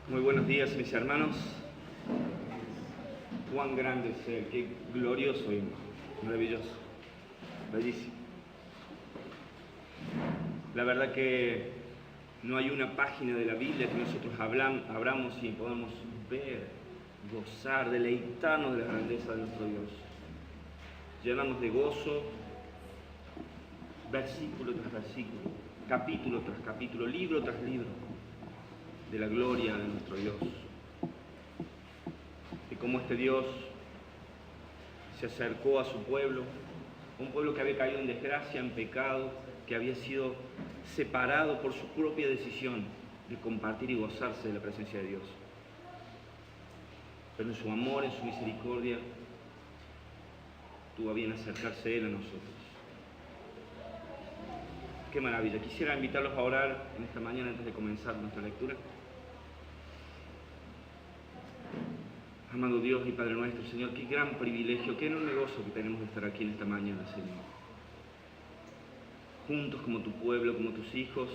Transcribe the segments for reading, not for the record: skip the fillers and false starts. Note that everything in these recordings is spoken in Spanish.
Muy buenos días, mis hermanos. Cuán grande es Él, qué glorioso y maravilloso, bellísimo. La verdad que no hay una página de la Biblia que nosotros abramos y podamos ver, gozar, deleitarnos de la grandeza de nuestro Dios. Llenarnos de gozo, versículo tras versículo, capítulo tras capítulo, libro tras libro, de la gloria de nuestro Dios. De cómo este Dios se acercó a su pueblo, un pueblo que había caído en desgracia, en pecado, que había sido separado por su propia decisión de compartir y gozarse de la presencia de Dios. Pero en su amor, en su misericordia, tuvo a bien acercarse Él a nosotros. Qué maravilla. Quisiera invitarlos a orar en esta mañana antes de comenzar nuestra lectura. Amado Dios y Padre nuestro, Señor, qué gran privilegio, qué enorme gozo que tenemos de estar aquí en esta mañana, Señor. Juntos como tu pueblo, como tus hijos,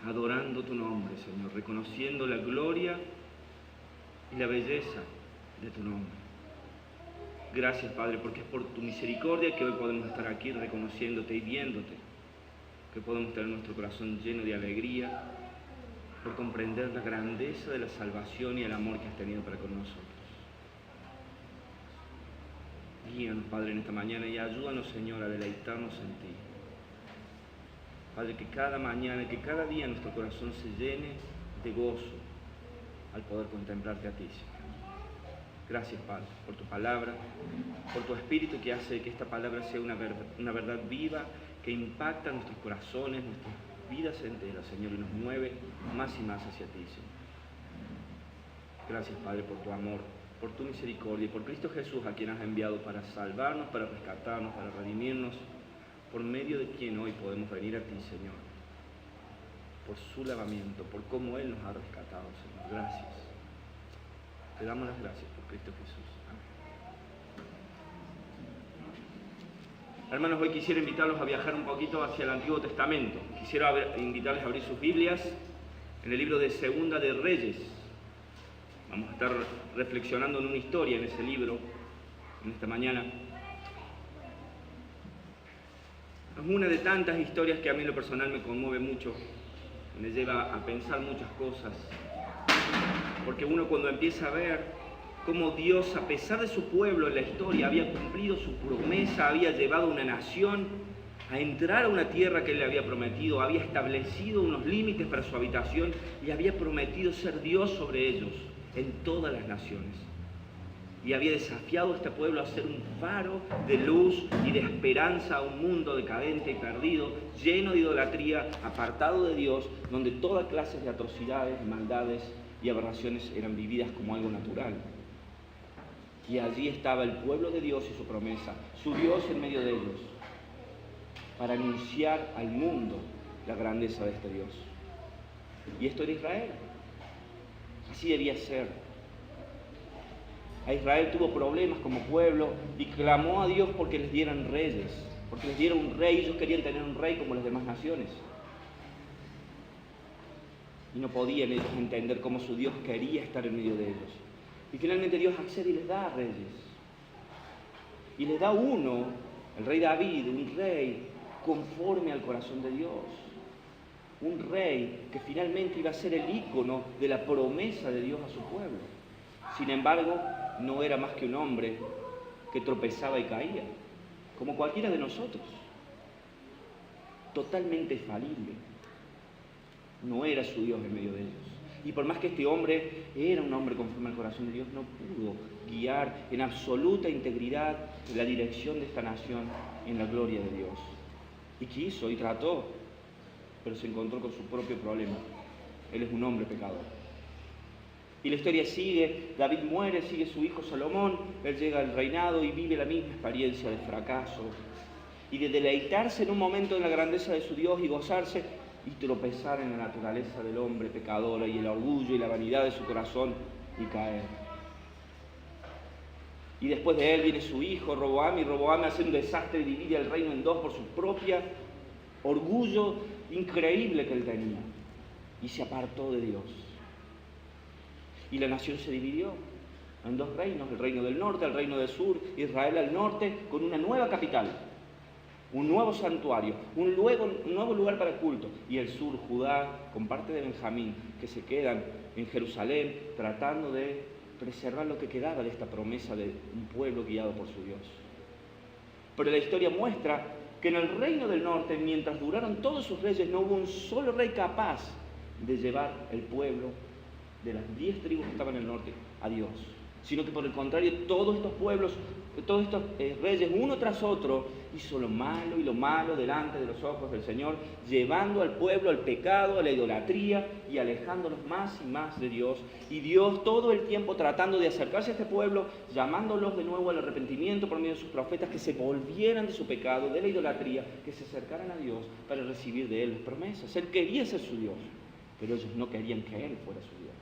adorando tu nombre, Señor, reconociendo la gloria y la belleza de tu nombre. Gracias, Padre, porque es por tu misericordia que hoy podemos estar aquí reconociéndote y viéndote, que podemos tener nuestro corazón lleno de alegría, por comprender la grandeza de la salvación y el amor que has tenido para con nosotros. Guíanos, Padre, en esta mañana y ayúdanos, Señor, a deleitarnos en ti. Padre, que cada mañana, que cada día nuestro corazón se llene de gozo al poder contemplarte a ti, Señor. Gracias, Padre, por tu palabra, por tu espíritu que hace que esta palabra sea una verdad viva, que impacta nuestros corazones, nuestras vidas enteras, Señor, y nos mueve más y más hacia ti, Señor. Gracias, Padre, por tu amor, por tu misericordia y por Cristo Jesús, a quien has enviado para salvarnos, para rescatarnos, para redimirnos, por medio de quien hoy podemos venir a ti, Señor, por su lavamiento, por cómo Él nos ha rescatado, Señor. Gracias. Te damos las gracias por Cristo Jesús. Hermanos, hoy quisiera invitarlos a viajar un poquito hacia el Antiguo Testamento. Quisiera invitarles a abrir sus Biblias en el libro de Segunda de Reyes. Vamos a estar reflexionando en una historia en ese libro en esta mañana. Es una de tantas historias que a mí en lo personal me conmueve mucho, me lleva a pensar muchas cosas, porque uno cuando empieza a ver cómo Dios, a pesar de su pueblo en la historia, había cumplido su promesa, había llevado a una nación a entrar a una tierra que Él le había prometido, había establecido unos límites para su habitación y había prometido ser Dios sobre ellos en todas las naciones. Y había desafiado a este pueblo a ser un faro de luz y de esperanza a un mundo decadente y perdido, lleno de idolatría, apartado de Dios, donde toda clase de atrocidades, maldades y aberraciones eran vividas como algo natural. Y allí estaba el pueblo de Dios y su promesa, su Dios en medio de ellos, para anunciar al mundo la grandeza de este Dios. Y esto era Israel. Así debía ser. A Israel tuvo problemas como pueblo y clamó a Dios porque les dieran reyes, porque les diera un rey. Ellos querían tener un rey como las demás naciones. Y no podían ellos entender cómo su Dios quería estar en medio de ellos. Y finalmente Dios accede y les da reyes. Y les da uno, el rey David, un rey conforme al corazón de Dios. Un rey que finalmente iba a ser el ícono de la promesa de Dios a su pueblo. Sin embargo, no era más que un hombre que tropezaba y caía, como cualquiera de nosotros. Totalmente falible. No era su Dios en medio de ellos. Y por más que este hombre era un hombre conforme al corazón de Dios, no pudo guiar en absoluta integridad la dirección de esta nación en la gloria de Dios. Y quiso y trató, pero se encontró con su propio problema. Él es un hombre pecador. Y la historia sigue, David muere, sigue su hijo Salomón, él llega al reinado y vive la misma experiencia de fracaso y de deleitarse en un momento en la grandeza de su Dios y gozarse, y tropezar en la naturaleza del hombre pecadora y el orgullo y la vanidad de su corazón y caer. Y después de él viene su hijo Roboam, y Roboam hace un desastre y divide el reino en dos por su propio orgullo increíble que él tenía, y se apartó de Dios. Y la nación se dividió. en dos reinos, el reino del norte, el reino del sur, Israel al norte, con una nueva capital, un nuevo santuario, un nuevo lugar para culto, y el sur, Judá, con parte de Benjamín, que se quedan en Jerusalén tratando de preservar lo que quedaba de esta promesa de un pueblo guiado por su Dios. Pero la historia muestra que en el reino del norte, mientras duraron todos sus reyes, no hubo un solo rey capaz de llevar el pueblo de las 10 tribus que estaban en el norte a Dios, sino que por el contrario, todos estos pueblos, todos estos reyes, uno tras otro, hizo lo malo delante de los ojos del Señor, llevando al pueblo al pecado, a la idolatría y alejándolos más y más de Dios. Y Dios todo el tiempo tratando de acercarse a este pueblo, llamándolos de nuevo al arrepentimiento por medio de sus profetas, que se volvieran de su pecado, de la idolatría, que se acercaran a Dios para recibir de Él las promesas. Él quería ser su Dios, pero ellos no querían que Él fuera su Dios.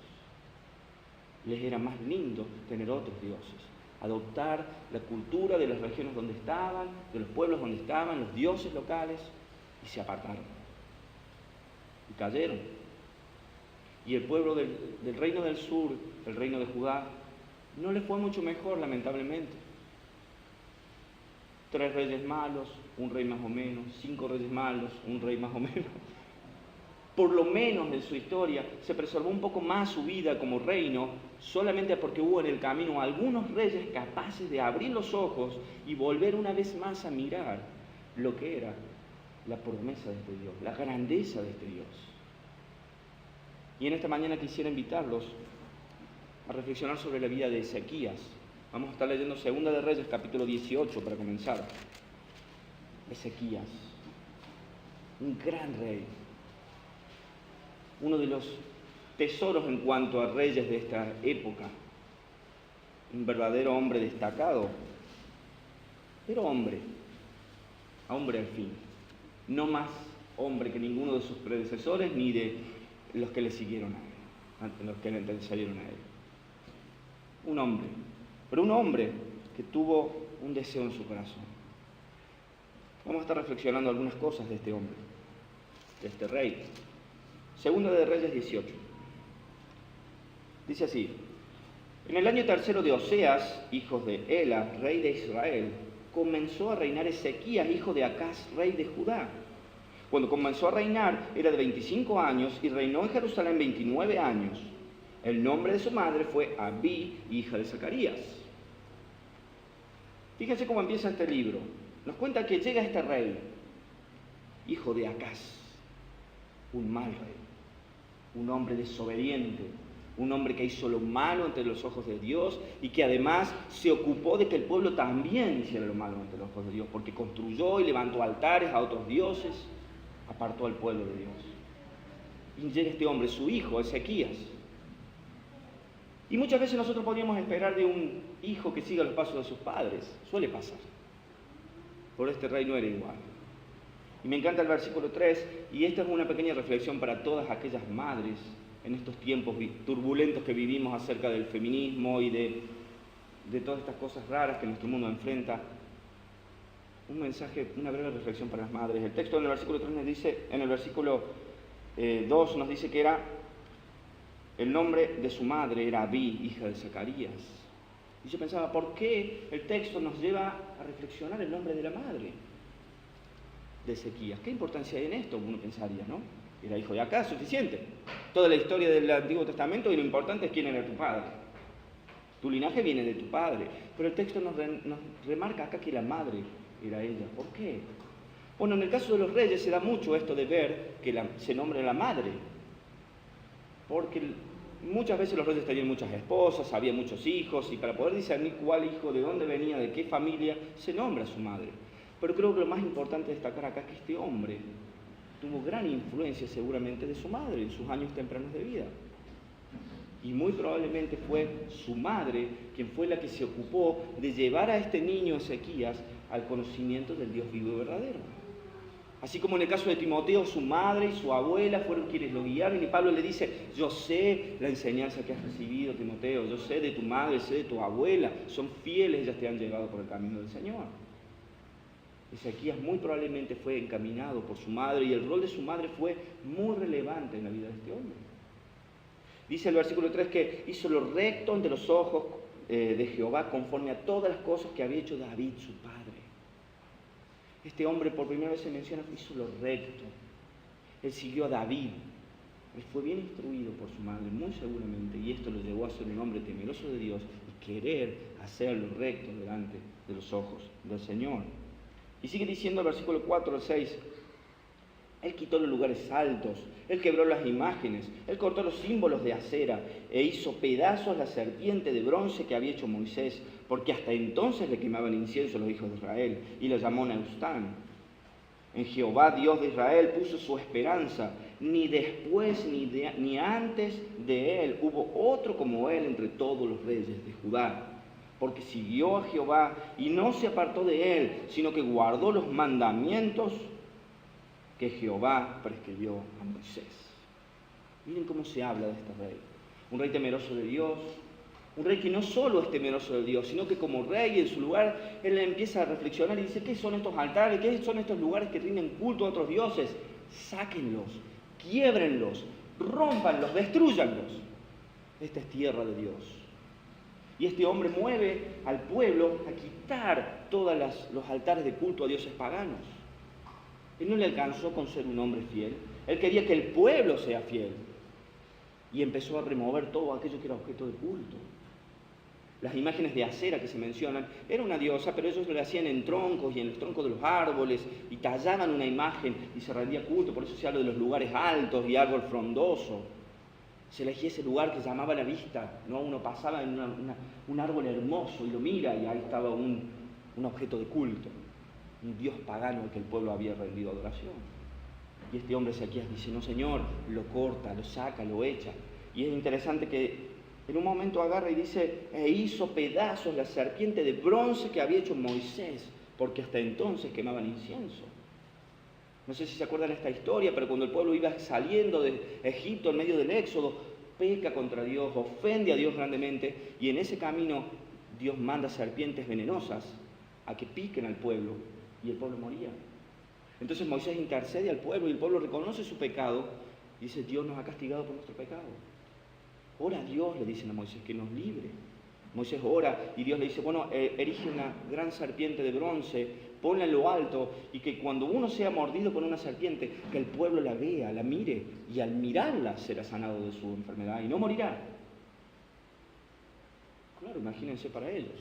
Les era más lindo tener otros dioses, adoptar la cultura de las regiones donde estaban, de los pueblos donde estaban, los dioses locales, y se apartaron. Y cayeron. Y el pueblo del reino del sur, el reino de Judá, no le fue mucho mejor, lamentablemente. 3 reyes malos, un rey más o menos, 5 reyes malos, un rey más o menos. Por lo menos en su historia se preservó un poco más su vida como reino, solamente porque hubo en el camino algunos reyes capaces de abrir los ojos y volver una vez más a mirar lo que era la promesa de este Dios, la grandeza de este Dios. Y en esta mañana quisiera invitarlos a reflexionar sobre la vida de Ezequías. Vamos a estar leyendo Segunda de Reyes, capítulo 18, para comenzar. Ezequías, un gran rey, uno de los tesoros en cuanto a reyes de esta época, un verdadero hombre destacado, pero hombre al fin, no más hombre que ninguno de sus predecesores ni de los que le siguieron a él, los que le antecedieron a él. Un hombre, pero un hombre que tuvo un deseo en su corazón. Vamos a estar reflexionando algunas cosas de este hombre, de este rey. Segunda de Reyes 18. Dice así: en el año 3 de Oseas, hijo de Ela, rey de Israel, comenzó a reinar Ezequías, hijo de Acaz, rey de Judá. Cuando comenzó a reinar era de 25 años y reinó en Jerusalén 29 años. El nombre de su madre fue Abí, hija de Zacarías. Fíjense cómo empieza este libro. Nos cuenta que llega este rey, hijo de Acaz, un mal rey, un hombre desobediente, un hombre que hizo lo malo ante los ojos de Dios y que además se ocupó de que el pueblo también hiciera lo malo ante los ojos de Dios, porque construyó y levantó altares a otros dioses, apartó al pueblo de Dios. Y llega este hombre, su hijo, Ezequías. Y muchas veces nosotros podríamos esperar de un hijo que siga los pasos de sus padres, suele pasar. Por este rey no era igual. Y me encanta el versículo 3, y esta es una pequeña reflexión para todas aquellas madres en estos tiempos turbulentos que vivimos acerca del feminismo y de todas estas cosas raras que nuestro mundo enfrenta. Un mensaje, una breve reflexión para las madres. El texto en el versículo 3 nos dice, en el versículo 2 nos dice que era, el nombre de su madre era Abí, hija de Zacarías. Y yo pensaba, ¿por qué el texto nos lleva a reflexionar el nombre de la madre de Ezequías? ¿Qué importancia hay en esto? Uno pensaría, ¿no? Era hijo de Acaz, suficiente. Toda la historia del Antiguo Testamento y lo importante es quién era tu padre. Tu linaje viene de tu padre. Pero el texto nos remarca acá que la madre era ella. ¿Por qué? Bueno, en el caso de los reyes se da mucho esto de ver que se nombra la madre. Porque muchas veces los reyes tenían muchas esposas, había muchos hijos, y para poder discernir cuál hijo, de dónde venía, de qué familia, se nombra a su madre. Pero creo que lo más importante destacar acá es que este hombre tuvo gran influencia seguramente de su madre en sus años tempranos de vida. Y muy probablemente fue su madre quien fue la que se ocupó de llevar a este niño Ezequías al conocimiento del Dios vivo y verdadero. Así como en el caso de Timoteo, su madre y su abuela fueron quienes lo guiaron, y Pablo le dice, yo sé la enseñanza que has recibido, Timoteo, yo sé de tu madre, sé de tu abuela, son fieles, ellas te han llevado por el camino del Señor. Ezequías muy probablemente fue encaminado por su madre, y el rol de su madre fue muy relevante en la vida de este hombre. Dice el versículo 3 que hizo lo recto ante los ojos de Jehová conforme a todas las cosas que había hecho David, su padre. Este hombre por primera vez se menciona, hizo lo recto. Él siguió a David. Él fue bien instruido por su madre, muy seguramente, y esto lo llevó a ser un hombre temeroso de Dios y querer hacer lo recto delante de los ojos del Señor. Y sigue diciendo el versículo 4 al 6, Él quitó los lugares altos, Él quebró las imágenes, Él cortó los símbolos de acera e hizo pedazos la serpiente de bronce que había hecho Moisés, porque hasta entonces le quemaban incienso a los hijos de Israel, y lo llamó Neustán. En Jehová, Dios de Israel, puso su esperanza, ni después ni antes de él hubo otro como él entre todos los reyes de Judá. Porque siguió a Jehová y no se apartó de él, sino que guardó los mandamientos que Jehová prescribió a Moisés. Miren cómo se habla de este rey. Un rey temeroso de Dios, un rey que no solo es temeroso de Dios, sino que como rey en su lugar, él empieza a reflexionar y dice, ¿qué son estos altares? ¿Qué son estos lugares que rinden culto a otros dioses? Sáquenlos, quiébrenlos, rómpanlos, destrúyanlos. Esta es tierra de Dios. Y este hombre mueve al pueblo a quitar todos los altares de culto a dioses paganos. Él no le alcanzó con ser un hombre fiel. Él quería que el pueblo sea fiel. Y empezó a remover todo aquello que era objeto de culto. Las imágenes de acera que se mencionan, era una diosa, pero ellos lo hacían en troncos y en los troncos de los árboles, y tallaban una imagen y se rendía culto. Por eso se habla de los lugares altos y árbol frondoso. Se elegía ese lugar que llamaba la vista, ¿no? Uno pasaba en un árbol hermoso y lo mira y ahí estaba un objeto de culto, un dios pagano al que el pueblo había rendido adoración. Y este hombre Ezequías dice, no señor, lo corta, lo saca, lo echa. Y es interesante que en un momento agarra y dice, e hizo pedazos la serpiente de bronce que había hecho Moisés, porque hasta entonces quemaban incienso. No sé si se acuerdan de esta historia, pero cuando el pueblo iba saliendo de Egipto en medio del éxodo, peca contra Dios, ofende a Dios grandemente, y en ese camino Dios manda serpientes venenosas a que piquen al pueblo, y el pueblo moría. Entonces Moisés intercede al pueblo, y el pueblo reconoce su pecado, y dice, Dios nos ha castigado por nuestro pecado. Ora a Dios, le dicen a Moisés, que nos libre. Moisés ora, y Dios le dice, bueno, erige una gran serpiente de bronce, ponla en lo alto, y que cuando uno sea mordido por una serpiente, que el pueblo la vea, la mire, y al mirarla será sanado de su enfermedad y no morirá. Claro, imagínense para ellos.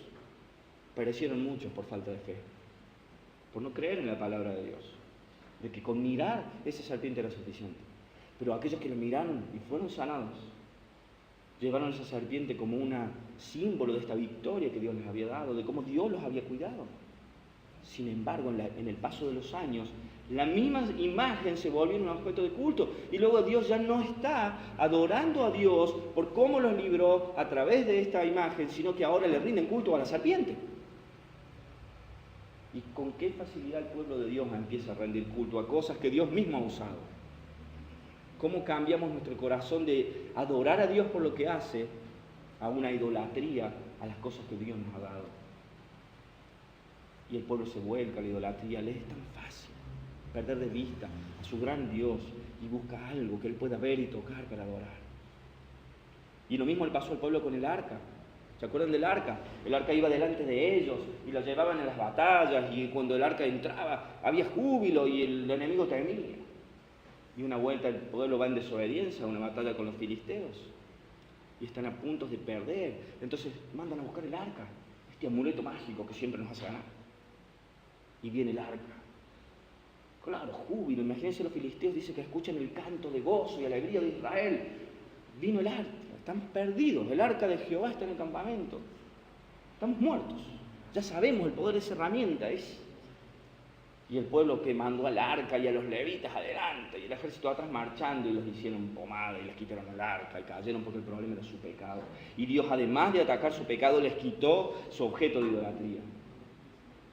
Perecieron muchos por falta de fe, por no creer en la palabra de Dios, de que con mirar esa serpiente era suficiente. Pero aquellos que lo miraron y fueron sanados, llevaron esa serpiente como un símbolo de esta victoria que Dios les había dado, de cómo Dios los había cuidado. Sin embargo, en el paso de los años, la misma imagen se volvió un objeto de culto. Y luego Dios ya no está adorando a Dios por cómo los libró a través de esta imagen, sino que ahora le rinden culto a la serpiente. ¿Y con qué facilidad el pueblo de Dios empieza a rendir culto a cosas que Dios mismo ha usado? ¿Cómo cambiamos nuestro corazón de adorar a Dios por lo que hace a una idolatría a las cosas que Dios nos ha dado? Y el pueblo se vuelca a la idolatría. Le es tan fácil perder de vista a su gran Dios y busca algo que él pueda ver y tocar para adorar. Y lo mismo le pasó al pueblo con el arca. ¿Se acuerdan del arca? El arca iba delante de ellos y la llevaban en las batallas, y cuando el arca entraba había júbilo y el enemigo temía. Y una vuelta el pueblo va en desobediencia a una batalla con los filisteos y están a punto de perder. Entonces mandan a buscar el arca, este amuleto mágico que siempre nos hace ganar. Y viene el arca. Claro, júbilo. Imagínense, los filisteos dicen que escuchan el canto de gozo y alegría de Israel. Vino el arca, están perdidos. El arca de Jehová está en el campamento. Estamos muertos. Ya sabemos el poder de esa herramienta. Y el pueblo que mandó al arca y a los levitas adelante, y el ejército atrás marchando, y los hicieron pomada y les quitaron el arca y cayeron porque el problema era su pecado. Y Dios, además de atacar su pecado, les quitó su objeto de idolatría.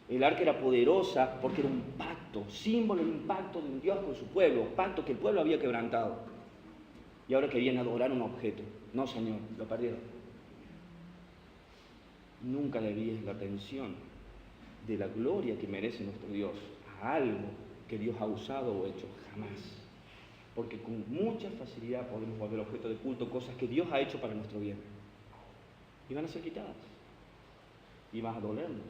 El arca era poderosa porque era un pacto, símbolo de un pacto de un Dios con su pueblo, pacto que el pueblo había quebrantado. Y ahora querían adorar un objeto. No, Señor, lo perdieron. Nunca desvíes la atención de la gloria que merece nuestro Dios a algo que Dios ha usado o hecho, jamás. Porque con mucha facilidad podemos volver objeto de culto cosas que Dios ha hecho para nuestro bien. Y van a ser quitadas. y va a dolernos.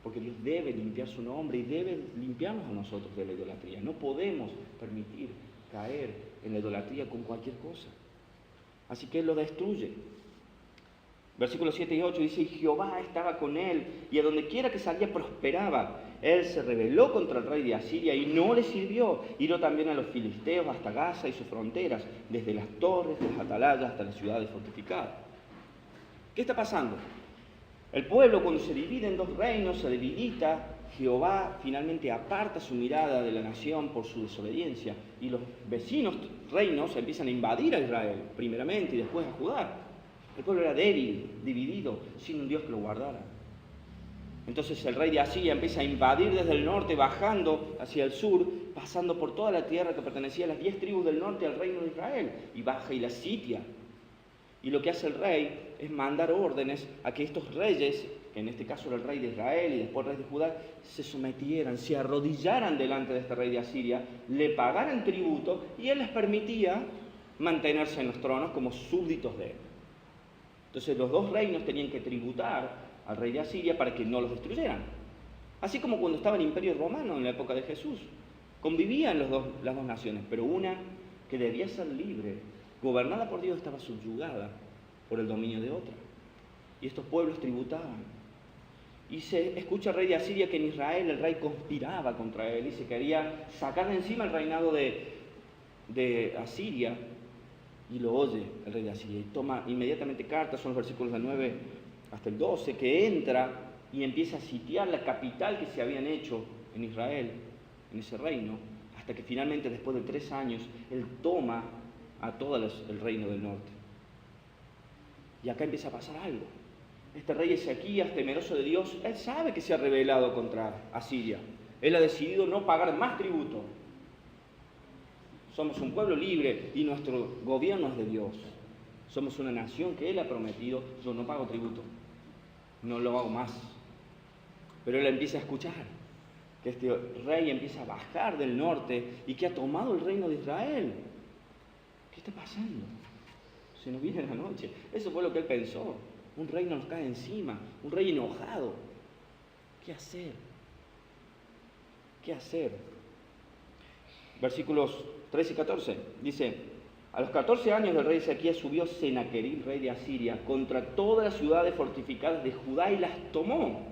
Porque Dios debe limpiar su nombre y debe limpiarnos a nosotros de la idolatría. No podemos permitir caer en la idolatría con cualquier cosa. Así que Él lo destruye. Versículos 7 y 8 dice: y Jehová estaba con él, y a donde quiera que salía prosperaba. Él se rebeló contra el rey de Asiria y no le sirvió. Hirió también a los filisteos hasta Gaza y sus fronteras, desde las torres de las atalayas hasta las ciudades fortificadas. ¿Qué está pasando? El pueblo, cuando se divide en dos reinos, se debilita. Jehová finalmente aparta su mirada de la nación por su desobediencia, y los vecinos reinos empiezan a invadir a Israel, primeramente, y después a Judá. El pueblo era débil, dividido, sin un Dios que lo guardara. Entonces el rey de Asiria empieza a invadir desde el norte, bajando hacia el sur, pasando por toda la tierra que pertenecía a las 10 tribus del norte al reino de Israel, y baja y la sitia. Y lo que hace el rey es mandar órdenes a que estos reyes, que en este caso era el rey de Israel y después el rey de Judá, se sometieran, se arrodillaran delante de este rey de Asiria, le pagaran tributo, y él les permitía mantenerse en los tronos como súbditos de él. Entonces los dos reinos tenían que tributar al rey de Asiria para que no los destruyeran. Así como cuando estaba el Imperio Romano en la época de Jesús. Convivían las dos naciones, pero una que debía ser libre, gobernada por Dios, estaba subyugada por el dominio de otra. Y estos pueblos tributaban. Y se escucha al rey de Asiria que en Israel el rey conspiraba contra él y se quería sacar de encima el reinado de Asiria. Y lo oye el rey de Asiria y toma inmediatamente cartas, son los versículos del 9 hasta el 12, que entra y empieza a sitiar la capital que se habían hecho en Israel, en ese reino, hasta que finalmente, después de 3 años, él toma a todo el reino del norte. Y acá empieza a pasar algo. Este rey Ezequías, temeroso de Dios, él sabe que se ha rebelado contra Asiria. Él ha decidido no pagar más tributo. Somos un pueblo libre y nuestro gobierno es de Dios. Somos una nación que Él ha prometido. Yo no pago tributo, no lo hago más. Pero Él empieza a escuchar que este rey empieza a bajar del norte y que ha tomado el reino de Israel. ¿Qué está pasando? Se nos viene la noche. Eso fue lo que Él pensó. Un reino nos cae encima, un rey enojado. ¿Qué hacer? ¿Qué hacer? Versículos 13 y 14, dice: a los 14 años del rey Ezequías subió Senaquerib, rey de Asiria, contra todas las ciudades fortificadas de Judá y las tomó.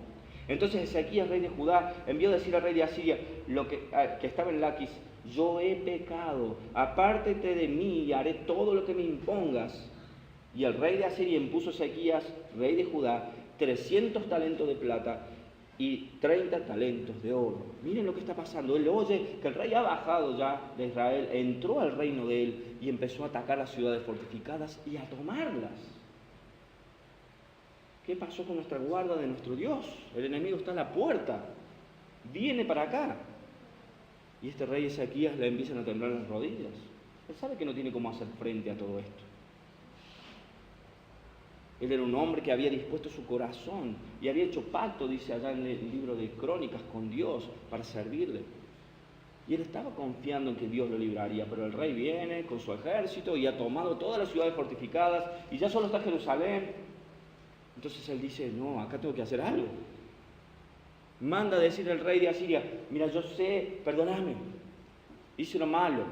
Entonces Ezequías, rey de Judá, envió a decir al rey de Asiria, que estaba en Laquis: yo he pecado, apártete de mí y haré todo lo que me impongas. Y el rey de Asiria impuso a Ezequías, rey de Judá, 300 talentos de plata y 30 talentos de oro. Miren lo que está pasando. Él oye que el rey ha bajado ya de Israel, entró al reino de él y empezó a atacar las ciudades fortificadas y a tomarlas. ¿Qué pasó con nuestra guarda de nuestro Dios? El enemigo está a la puerta, viene para acá. Y este rey Ezequías le empiezan a temblar las rodillas. Él sabe que no tiene cómo hacer frente a todo esto. Él era un hombre que había dispuesto su corazón y había hecho pacto, dice allá en el libro de Crónicas, con Dios para servirle. Y él estaba confiando en que Dios lo libraría, pero el rey viene con su ejército y ha tomado todas las ciudades fortificadas y ya solo está Jerusalén. Entonces él dice: no, acá tengo que hacer algo. Manda a decir al rey de Asiria: mira, yo sé, perdóname, hice lo malo,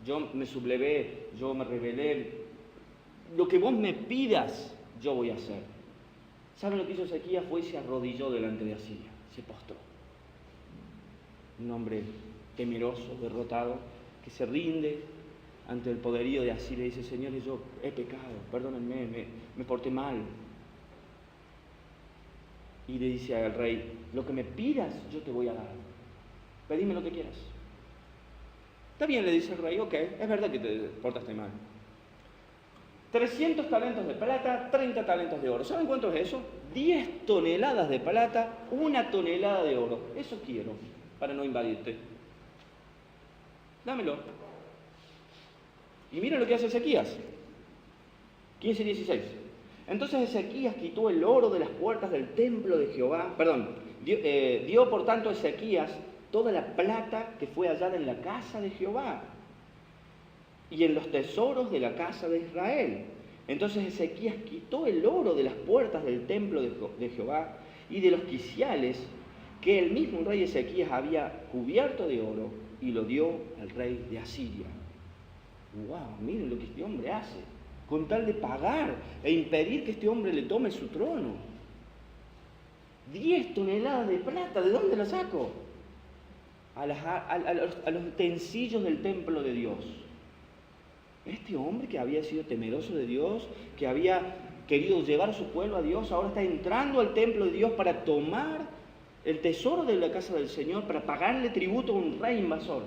yo me sublevé, yo me rebelé. Lo que vos me pidas, yo voy a hacer. ¿Saben lo que hizo Ezequías? Fue y se arrodilló delante de Asiria, se postró. Un hombre temeroso, derrotado, que se rinde ante el poderío de Asiria y dice: señores, yo he pecado, perdónenme, me porté mal. Y le dice al rey: lo que me pidas, yo te voy a dar. Pedime lo que quieras. Está bien, le dice el rey: ok, es verdad que te portaste mal. 300 talentos de plata, 30 talentos de oro. ¿Saben cuánto es eso? 10 toneladas de plata, 1 tonelada de oro. Eso quiero, para no invadirte. Dámelo. Y mira lo que hace Ezequías. 15 y 16. Entonces Ezequías quitó el oro de las puertas del templo de Jehová. Dio por tanto a Ezequías toda la plata que fue hallada en la casa de Jehová y en los tesoros de la casa de Israel. Entonces Ezequías quitó el oro de las puertas del templo de Jehová y de los quiciales que el mismo rey Ezequías había cubierto de oro y lo dio al rey de Asiria. ¡Wow! Miren lo que este hombre hace, con tal de pagar e impedir que este hombre le tome su trono. 10 toneladas de plata, ¿de dónde la saco? A los utensilios del templo de Dios. Este hombre que había sido temeroso de Dios, que había querido llevar a su pueblo a Dios, ahora está entrando al templo de Dios para tomar el tesoro de la casa del Señor, para pagarle tributo a un rey invasor.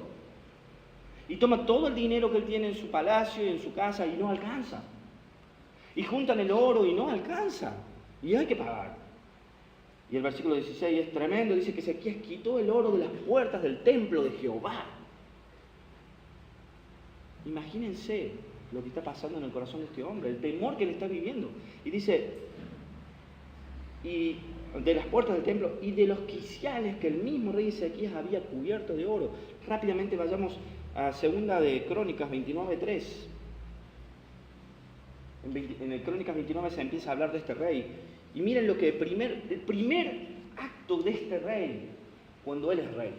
Y toma todo el dinero que él tiene en su palacio y en su casa y no alcanza. Y juntan el oro y no alcanza. Y hay que pagar. Y el versículo 16 es tremendo, dice que Ezequías quitó el oro de las puertas del templo de Jehová. Imagínense lo que está pasando en el corazón de este hombre, el temor que él está viviendo. Y dice, y de las puertas del templo y de los quiciales que el mismo rey Ezequías había cubierto de oro. Rápidamente vayamos a segunda de Crónicas 29:3. En el Crónicas 29 se empieza a hablar de este rey. Y miren lo que el primer acto de este rey, cuando él es rey.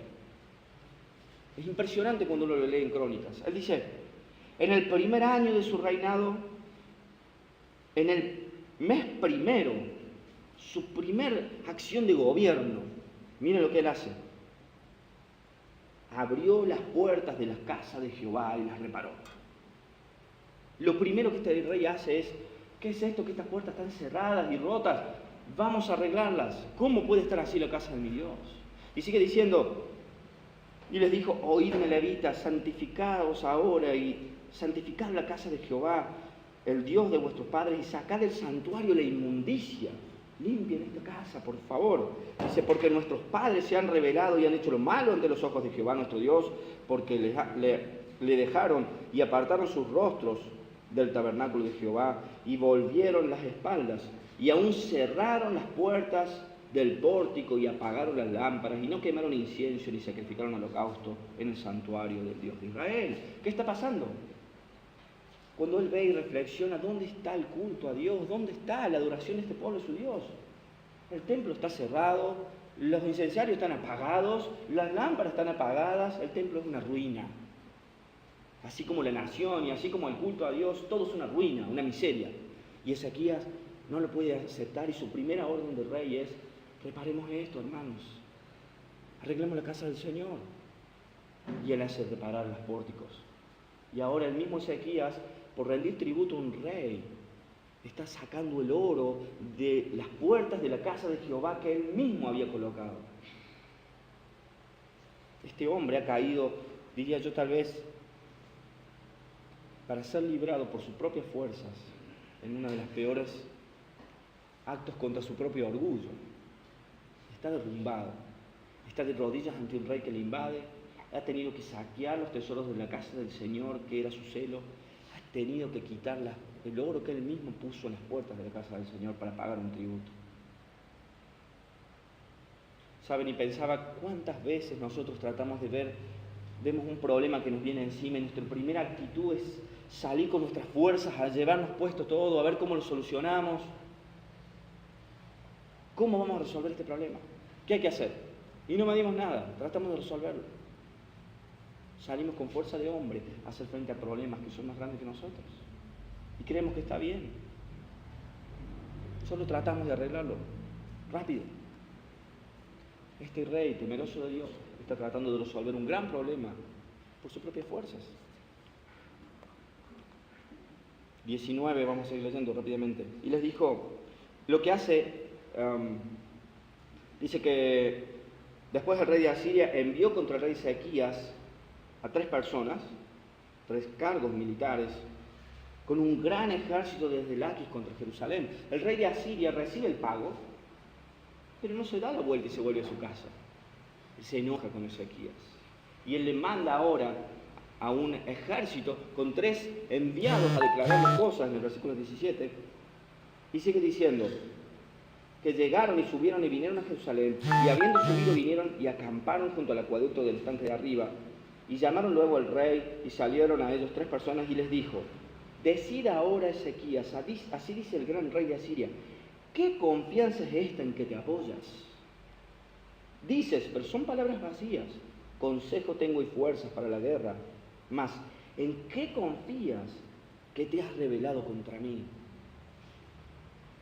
Es impresionante cuando uno lo lee en Crónicas. Él dice, en el primer año de su reinado, en el mes primero, su primer acción de gobierno, miren lo que él hace. Abrió las puertas de la casa de Jehová y las reparó. Lo primero que este rey hace es, ¿qué es esto? Que estas puertas están cerradas y rotas. Vamos a arreglarlas. ¿Cómo puede estar así la casa de mi Dios? Y sigue diciendo, y les dijo, oídme levitas, santificaos ahora y santificad la casa de Jehová, el Dios de vuestros padres, y sacad del santuario la inmundicia. Limpien esta casa, por favor. Dice, porque nuestros padres se han rebelado y han hecho lo malo ante los ojos de Jehová nuestro Dios, porque le dejaron y apartaron sus rostros del tabernáculo de Jehová y volvieron las espaldas y aún cerraron las puertas del pórtico y apagaron las lámparas y no quemaron incienso ni sacrificaron holocausto en el santuario del Dios de Israel. ¿Qué está pasando? Cuando él ve y reflexiona, ¿dónde está el culto a Dios? ¿Dónde está la adoración de este pueblo a su Dios? El templo está cerrado, los incensarios están apagados, las lámparas están apagadas, el templo es una ruina. Así como la nación y así como el culto a Dios, todo es una ruina, una miseria. Y Ezequías no lo puede aceptar y su primera orden del rey es, reparemos esto, hermanos, arreglemos la casa del Señor. Y él hace reparar los pórticos. Y ahora el mismo Ezequías, por rendir tributo a un rey, está sacando el oro de las puertas de la casa de Jehová que él mismo había colocado. Este hombre ha caído, diría yo tal vez, para ser librado por sus propias fuerzas en uno de los peores actos contra su propio orgullo. Está derrumbado, está de rodillas ante un rey que le invade, ha tenido que saquear los tesoros de la casa del Señor, que era su celo, ha tenido que quitar el oro que él mismo puso en las puertas de la casa del Señor para pagar un tributo. ¿Saben? Y pensaba cuántas veces nosotros tratamos vemos un problema que nos viene encima y nuestra primera actitud es salir con nuestras fuerzas a llevarnos puesto todo, a ver cómo lo solucionamos. ¿Cómo vamos a resolver este problema? ¿Qué hay que hacer? Y no medimos nada, tratamos de resolverlo. Salimos con fuerza de hombre a hacer frente a problemas que son más grandes que nosotros. Y creemos que está bien. Solo tratamos de arreglarlo rápido. Este rey, temeroso de Dios, está tratando de resolver un gran problema por sus propias fuerzas. 19, vamos a ir leyendo rápidamente. Y les dijo, lo que hace, dice que después el rey de Asiria envió contra el rey Ezequías a 3 personas, 3 cargos militares, con un gran ejército desde Laquis contra Jerusalén. El rey de Asiria recibe el pago, pero no se da la vuelta y se vuelve a su casa. Él se enoja con Ezequías. Y él le manda ahora a un ejército con 3 enviados a declarar las cosas en el versículo 17. Y sigue diciendo que llegaron y subieron y vinieron a Jerusalén. Y habiendo subido vinieron y acamparon junto al acueducto del estanque de arriba. Y llamaron luego al rey y salieron a ellos 3 personas y les dijo, Decid ahora, Ezequías, así dice el gran rey de Asiria, ¿qué confianza es esta en que te apoyas? Dices, pero son palabras vacías. Consejo tengo y fuerzas para la guerra. Mas, ¿en qué confías que te has rebelado contra mí?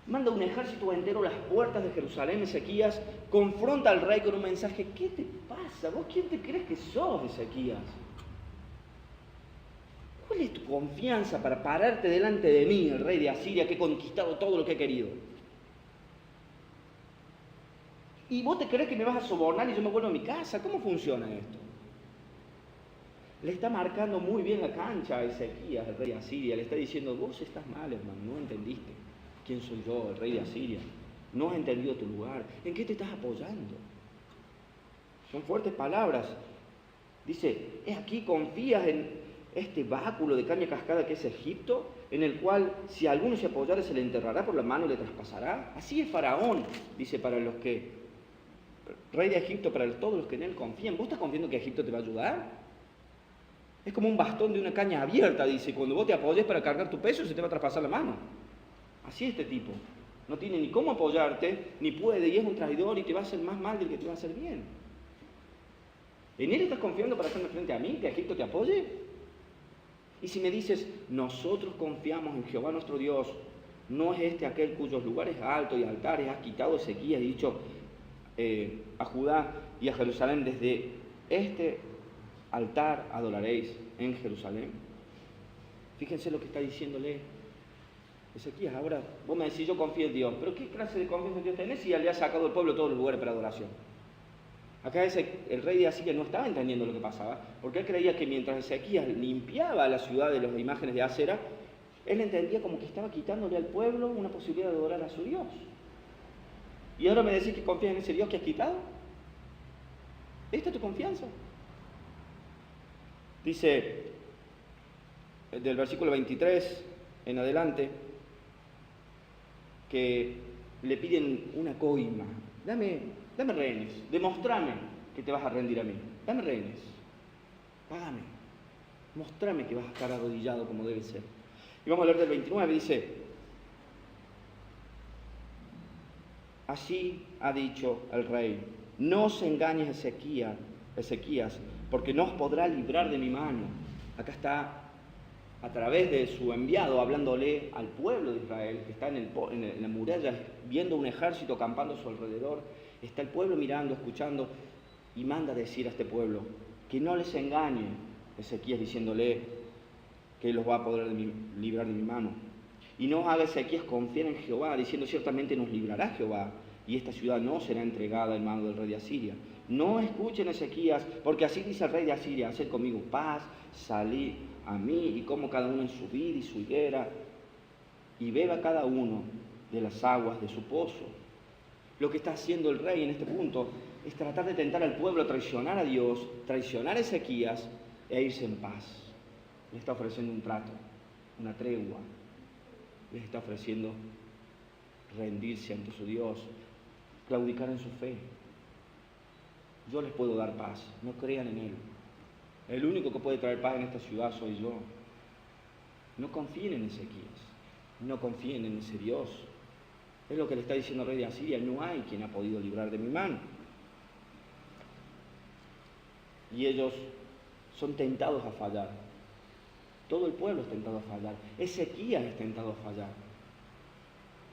Manda un ejército entero a las puertas de Jerusalén, Ezequías, confronta al rey con un mensaje. ¿Qué te pasa? ¿Vos quién te crees que sos, Ezequías? ¿Cuál es tu confianza para pararte delante de mí, el rey de Asiria, que he conquistado todo lo que he querido? ¿Y vos te crees que me vas a sobornar y yo me vuelvo a mi casa? ¿Cómo funciona esto? Le está marcando muy bien la cancha a Ezequías, el rey de Asiria. Le está diciendo, vos estás mal, hermano, no entendiste quién soy yo, el rey de Asiria. No has entendido tu lugar. ¿En qué te estás apoyando? Son fuertes palabras. Dice, es aquí, confías en este báculo de caña cascada que es Egipto, en el cual si alguno se apoyara se le enterrará por la mano y le traspasará. Así es Faraón, dice, para los que, rey de Egipto, para todos los que en él confían. ¿Vos estás confiando que Egipto te va a ayudar? Es como un bastón de una caña abierta, dice, cuando vos te apoyes para cargar tu peso se te va a traspasar la mano. Así es este tipo. No tiene ni cómo apoyarte, ni puede, y es un traidor y te va a hacer más mal del que te va a hacer bien. ¿En él estás confiando para hacerme frente a mí, que Egipto te apoye? Y si me dices, nosotros confiamos en Jehová nuestro Dios, ¿no es este aquel cuyos lugares altos y altares has quitado Ezequías y dicho a Judá y a Jerusalén, desde este altar adoraréis en Jerusalén? Fíjense lo que está diciéndole Ezequías. Ahora, vos me decís, yo confío en Dios, pero ¿qué clase de confianza en Dios tenés si ya le ha sacado al pueblo todos los lugares para adoración? Acá el rey de Asiria no estaba entendiendo lo que pasaba, porque él creía que mientras Ezequías limpiaba la ciudad de las imágenes de Acera, él entendía como que estaba quitándole al pueblo una posibilidad de adorar a su Dios. ¿Y ahora me decís que confías en ese Dios que has quitado? ¿Esta es tu confianza? Dice, del versículo 23 en adelante, que le piden una coima. Dame rehenes, demostrame que te vas a rendir a mí. Dame rehenes, págame, mostrame que vas a estar arrodillado como debe ser. Y vamos a leer del 29, dice, así ha dicho el rey, no os engañes Ezequías, porque no os podrá librar de mi mano. Acá está a través de su enviado hablándole al pueblo de Israel, que está en la muralla viendo un ejército acampando a su alrededor. Está el pueblo mirando, escuchando, y manda a decir a este pueblo que no les engañe Ezequías diciéndole que él los va a poder librar de mi mano. Y no haga Ezequías confiar en Jehová, diciendo ciertamente nos librará Jehová, y esta ciudad no será entregada en mano del rey de Asiria. No escuchen Ezequías, porque así dice el rey de Asiria, haced conmigo paz, salid a mí y como cada uno en su vid y su higuera, y beba cada uno de las aguas de su pozo. Lo que está haciendo el rey en este punto es tratar de tentar al pueblo a traicionar a Dios, traicionar a Ezequías e irse en paz. Le está ofreciendo un trato, una tregua. Les está ofreciendo rendirse ante su Dios, claudicar en su fe. Yo les puedo dar paz, no crean en Él. El único que puede traer paz en esta ciudad soy yo. No confíen en Ezequías, no confíen en ese Dios. Es lo que le está diciendo el rey de Asiria, no hay quien ha podido librar de mi mano. Y ellos son tentados a fallar. Todo el pueblo es tentado a fallar. Ezequías es tentado a fallar.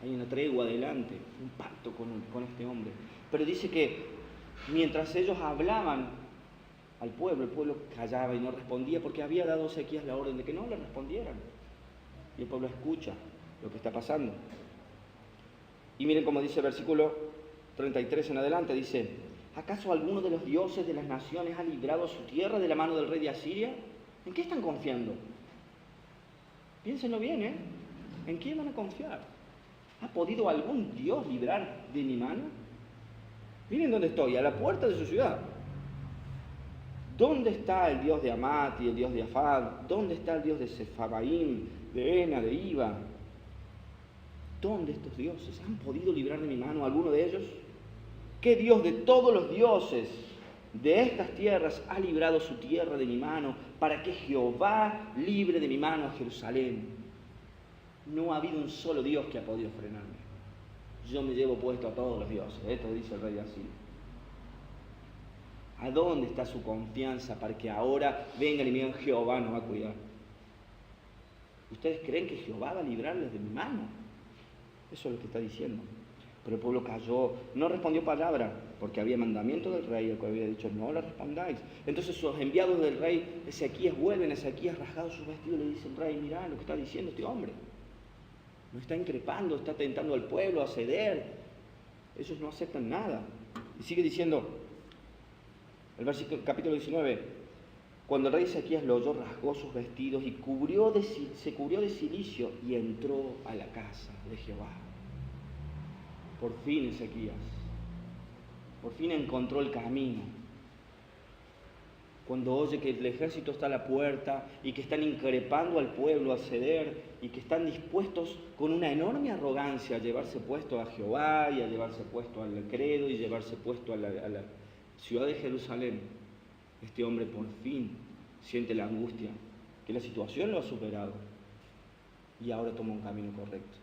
Hay una tregua adelante, un pacto con este hombre. Pero dice que mientras ellos hablaban al pueblo, el pueblo callaba y no respondía porque había dado Ezequías la orden de que no le respondieran. Y el pueblo escucha lo que está pasando. Y miren cómo dice el versículo 33 en adelante, dice, ¿acaso alguno de los dioses de las naciones ha librado a su tierra de la mano del rey de Asiria? ¿En qué están confiando? Piénsenlo bien, ¿eh? ¿En quién van a confiar? ¿Ha podido algún dios librar de mi mano? Miren dónde estoy, a la puerta de su ciudad. ¿Dónde está el dios de Amat y el dios de Afad? ¿Dónde está el dios de Sefabaim, de Ena, de Iba? ¿Dónde estos dioses han podido librar de mi mano alguno de ellos? ¿Qué Dios de todos los dioses de estas tierras ha librado su tierra de mi mano para que Jehová libre de mi mano a Jerusalén? No ha habido un solo Dios que ha podido frenarme. Yo me llevo puesto a todos los dioses. Esto dice el rey de Asiria. ¿A dónde está su confianza para que ahora vengan y me digan Jehová nos va a cuidar? ¿Ustedes creen que Jehová va a librarles de mi mano? Eso es lo que está diciendo. Pero el pueblo calló, no respondió palabra, porque había mandamiento del rey, el cual había dicho, no le respondáis. Entonces los enviados del rey Ezequías vuelven, Ezequías rasgado sus vestidos, le dicen, rey, mirá lo que está diciendo este hombre. Nos está increpando, está tentando al pueblo a ceder. Ellos no aceptan nada. Y sigue diciendo, el versículo, capítulo 19, cuando el rey Ezequías lo oyó, rasgó sus vestidos y se cubrió de cilicio y entró a la casa de Jehová. Por fin Ezequías, por fin encontró el camino. Cuando oye que el ejército está a la puerta y que están increpando al pueblo a ceder y que están dispuestos con una enorme arrogancia a llevarse puesto a Jehová y a llevarse puesto al credo y llevarse puesto a la ciudad de Jerusalén, este hombre por fin siente la angustia, que la situación lo ha superado y ahora toma un camino correcto.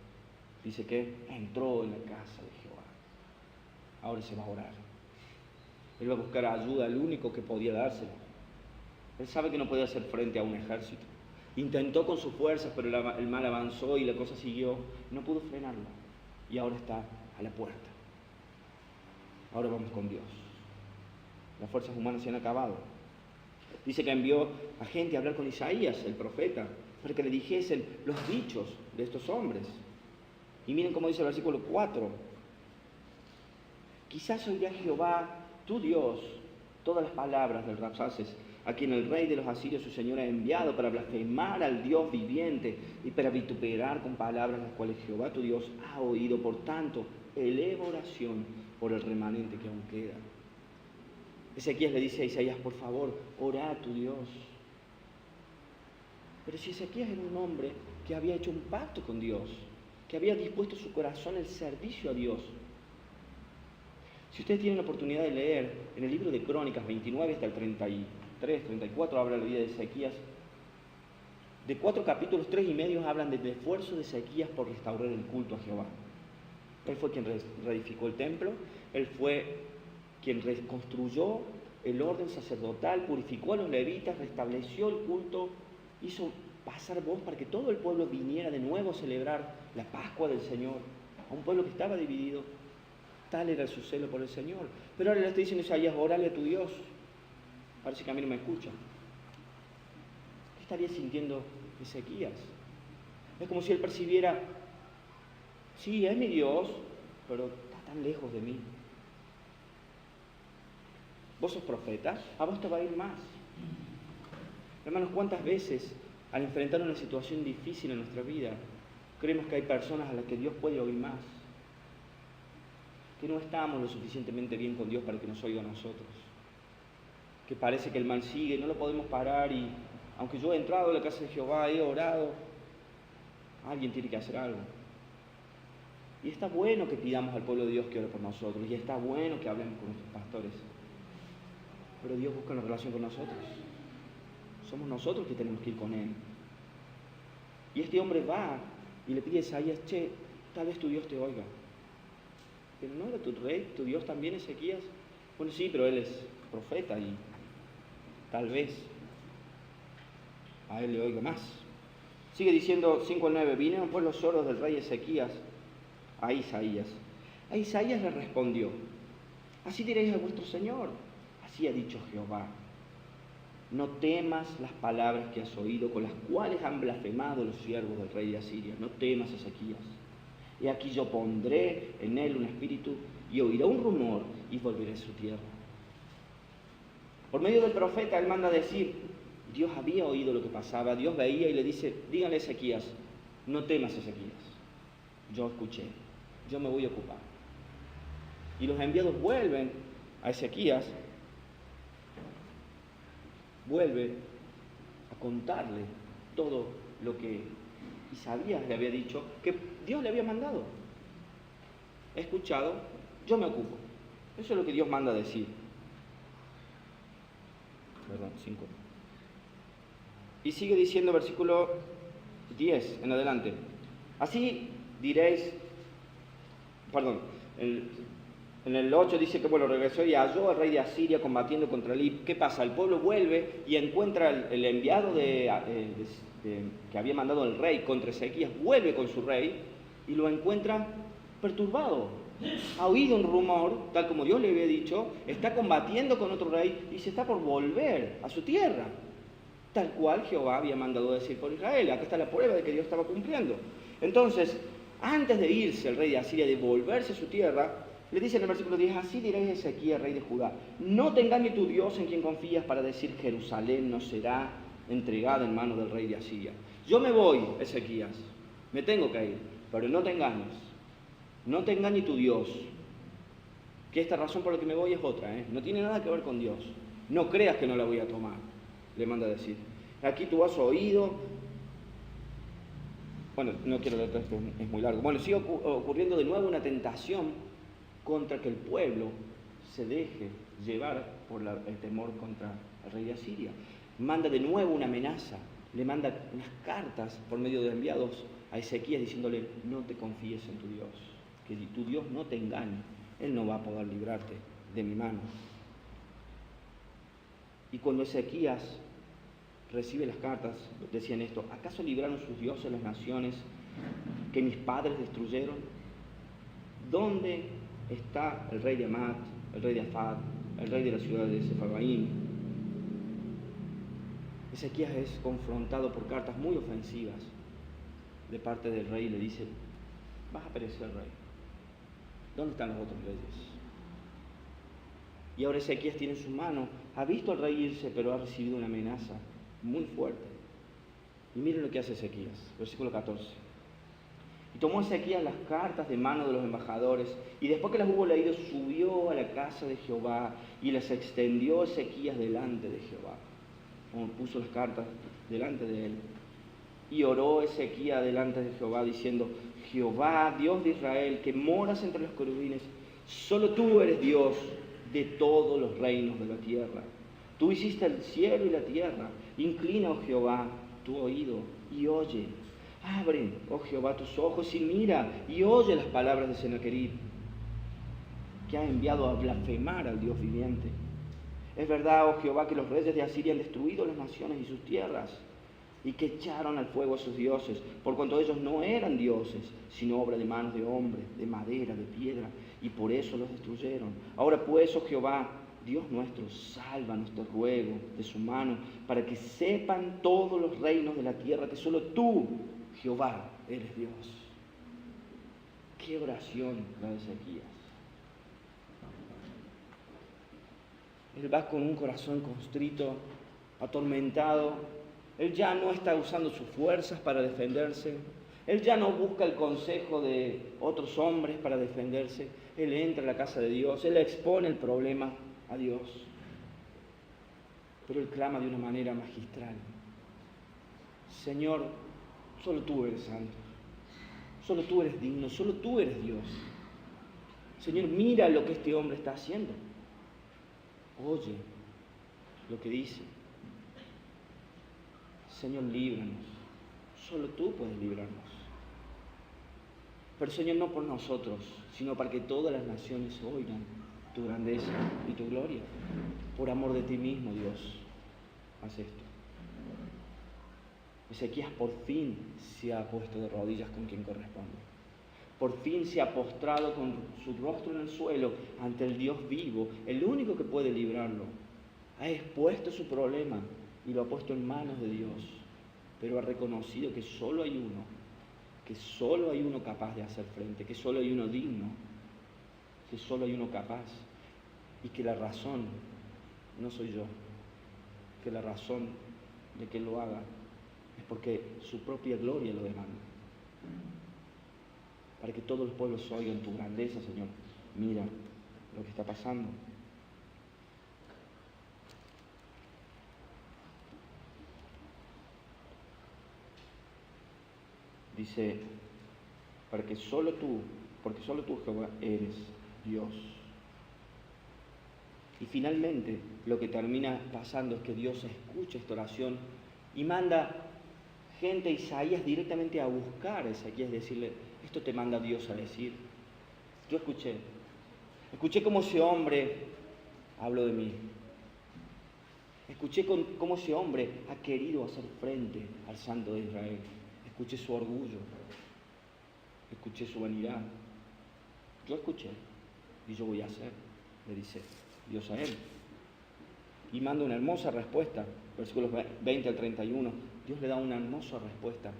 Dice que entró en la casa de Jehová. Ahora se va a orar. Él va a buscar ayuda al único que podía dársela. Él sabe que no podía hacer frente a un ejército. Intentó con sus fuerzas, pero el mal avanzó y la cosa siguió. No pudo frenarlo. Y ahora está a la puerta. Ahora vamos con Dios. Las fuerzas humanas se han acabado. Dice que envió a gente a hablar con Isaías, el profeta, para que le dijesen los dichos de estos hombres. Y miren cómo dice el versículo 4. Quizás oirá Jehová, tu Dios, todas las palabras del Rabsaces, a quien el rey de los asirios, su señor, ha enviado para blasfemar al Dios viviente y para vituperar con palabras las cuales Jehová, tu Dios, ha oído. Por tanto, eleva oración por el remanente que aún queda. Ezequías le dice a Isaías, por favor, ora a tu Dios. Pero si Ezequías era un hombre que había hecho un pacto con Dios, que había dispuesto su corazón al servicio a Dios. Si ustedes tienen la oportunidad de leer en el libro de Crónicas 29 hasta el 33, 34, habla la vida de Ezequías. De 4 capítulos, 3 y medio hablan del esfuerzo de Ezequías por restaurar el culto a Jehová. Él fue quien reedificó el templo, él fue quien reconstruyó el orden sacerdotal, purificó a los levitas, restableció el culto, hizo pasar voz para que todo el pueblo viniera de nuevo a celebrar la Pascua del Señor, a un pueblo que estaba dividido. Tal era su celo por el Señor. Pero ahora le está diciendo Isaías, órale a tu Dios. Parece que a mí no me escucha. ¿Qué estaría sintiendo Ezequías? Es como si él percibiera, sí, es mi Dios, pero está tan lejos de mí. ¿Vos sos profeta? A vos te va a ir más. Hermanos, ¿cuántas veces al enfrentar una situación difícil en nuestra vida, creemos que hay personas a las que Dios puede oír más? Que no estamos lo suficientemente bien con Dios para que nos oiga a nosotros. Que parece que el mal sigue, no lo podemos parar y aunque yo he entrado a la casa de Jehová, he orado, alguien tiene que hacer algo. Y está bueno que pidamos al pueblo de Dios que ore por nosotros, y está bueno que hablemos con nuestros pastores. Pero Dios busca una relación con nosotros. Somos nosotros que tenemos que ir con Él. Y este hombre va y le pide a Isaías, che, tal vez tu Dios te oiga. Pero ¿no era tu rey, tu Dios también, Ezequías? Bueno, sí, pero él es profeta y tal vez a él le oiga más. Sigue diciendo 5 al 9, vinieron pues los sordos del rey Ezequías a Isaías. A Isaías le respondió, así diréis a vuestro Señor, así ha dicho Jehová. No temas las palabras que has oído, con las cuales han blasfemado los siervos del rey de Asiria. No temas, Ezequías. Y aquí yo pondré en él un espíritu y oirá un rumor y volveré a su tierra. Por medio del profeta él manda decir, Dios había oído lo que pasaba, Dios veía y le dice, díganle a Ezequías, no temas, Ezequías. Yo escuché, yo me voy a ocupar. Y los enviados vuelven a Ezequías, vuelve a contarle todo lo que Isaías le había dicho, que Dios le había mandado. He escuchado, yo me ocupo. Eso es lo que Dios manda a decir. Perdón, 5. Y sigue diciendo versículo 10 en adelante. Así diréis, perdón, en el 8 dice que bueno, regresó y halló al rey de Asiria combatiendo contra él. ¿Qué pasa? El pueblo vuelve y encuentra el enviado que había mandado el rey contra Ezequías, vuelve con su rey y lo encuentra perturbado. Ha oído un rumor, tal como Dios le había dicho, está combatiendo con otro rey y se está por volver a su tierra, tal cual Jehová había mandado decir por Israel. Acá está la prueba de que Dios estaba cumpliendo. Entonces, antes de irse el rey de Asiria, de volverse a su tierra, le dice en el versículo 10, así diréis a Ezequías, rey de Judá, no te engañe tu Dios en quien confías para decir Jerusalén no será entregada en manos del rey de Asiria. Yo me voy, Ezequías, me tengo que ir, pero no te engañes. No te engañe tu Dios, que esta razón por la que me voy es otra, no tiene nada que ver con Dios. No creas que no la voy a tomar, le manda a decir. Aquí tú has oído. Bueno, no quiero leer esto, es muy largo. Bueno, sigue ocurriendo de nuevo una tentación contra que el pueblo se deje llevar por el temor contra el rey de Asiria. Manda de nuevo una amenaza, le manda unas cartas por medio de enviados a Ezequías diciéndole, no te confíes en tu Dios, que si tu Dios no te engañe, Él no va a poder librarte de mi mano. Y cuando Ezequías recibe las cartas, decían esto, ¿acaso libraron sus dioses las naciones que mis padres destruyeron? ¿Dónde está el rey de Amat, el rey de Afad, el rey de la ciudad de Sefarvaim? Ezequías es confrontado por cartas muy ofensivas de parte del rey y le dice, vas a perecer, rey. ¿Dónde están los otros reyes? Y ahora Ezequías tiene en su mano, ha visto al rey irse, pero ha recibido una amenaza muy fuerte. Y miren lo que hace Ezequías, versículo 14. Y tomó Ezequías las cartas de mano de los embajadores, y después que las hubo leído, subió a la casa de Jehová, y las extendió Ezequías delante de Jehová. Como puso las cartas delante de él. Y oró Ezequías delante de Jehová, diciendo, Jehová, Dios de Israel, que moras entre los querubines, solo tú eres Dios de todos los reinos de la tierra. Tú hiciste el cielo y la tierra. Inclina, oh Jehová, tu oído y oye. Abre, oh Jehová, tus ojos y mira y oye las palabras de Sennacherib, que ha enviado a blasfemar al Dios viviente. Es verdad, oh Jehová, que los reyes de Asiria han destruido las naciones y sus tierras, y que echaron al fuego a sus dioses, por cuanto ellos no eran dioses, sino obra de manos de hombres, de madera, de piedra, y por eso los destruyeron. Ahora pues, oh Jehová, Dios nuestro, sálvanos, te ruego, de su mano, para que sepan todos los reinos de la tierra que solo tú, Jehová, eres Dios. Qué oración la de Ezequías. Él va con un corazón constrito, atormentado. Él ya no está usando sus fuerzas para defenderse. Él ya no busca el consejo de otros hombres para defenderse. Él entra a la casa de Dios. Él expone el problema a Dios. Pero él clama de una manera magistral. Señor, solo tú eres santo. Solo tú eres digno. Solo tú eres Dios. Señor, mira lo que este hombre está haciendo. Oye lo que dice. Señor, líbranos. Solo tú puedes librarnos. Pero Señor, no por nosotros, sino para que todas las naciones oigan tu grandeza y tu gloria. Por amor de ti mismo, Dios, haz esto. Ezequías por fin se ha puesto de rodillas con quien corresponde. Por fin se ha postrado con su rostro en el suelo ante el Dios vivo, el único que puede librarlo. Ha expuesto su problema y lo ha puesto en manos de Dios, pero ha reconocido que solo hay uno capaz de hacer frente, que solo hay uno digno, que solo hay uno capaz, y que la razón no soy yo, que la razón de que Él lo haga es porque su propia gloria lo demanda. Para que todos los pueblos oigan tu grandeza, Señor. Mira lo que está pasando. Dice, porque solo tú, Jehová, eres Dios. Y finalmente, lo que termina pasando es que Dios escucha esta oración y manda gente, Isaías, directamente a buscar a Ezequías y decirle, esto te manda Dios a decir. Yo escuché cómo ese hombre habló de mí. Escuché cómo ese hombre ha querido hacer frente al Santo de Israel. Escuché su orgullo. Escuché su vanidad. Yo escuché y yo voy a hacer, le dice Dios a él. Y manda una hermosa respuesta, versículos 20 al 31. Dios le da una hermosa respuesta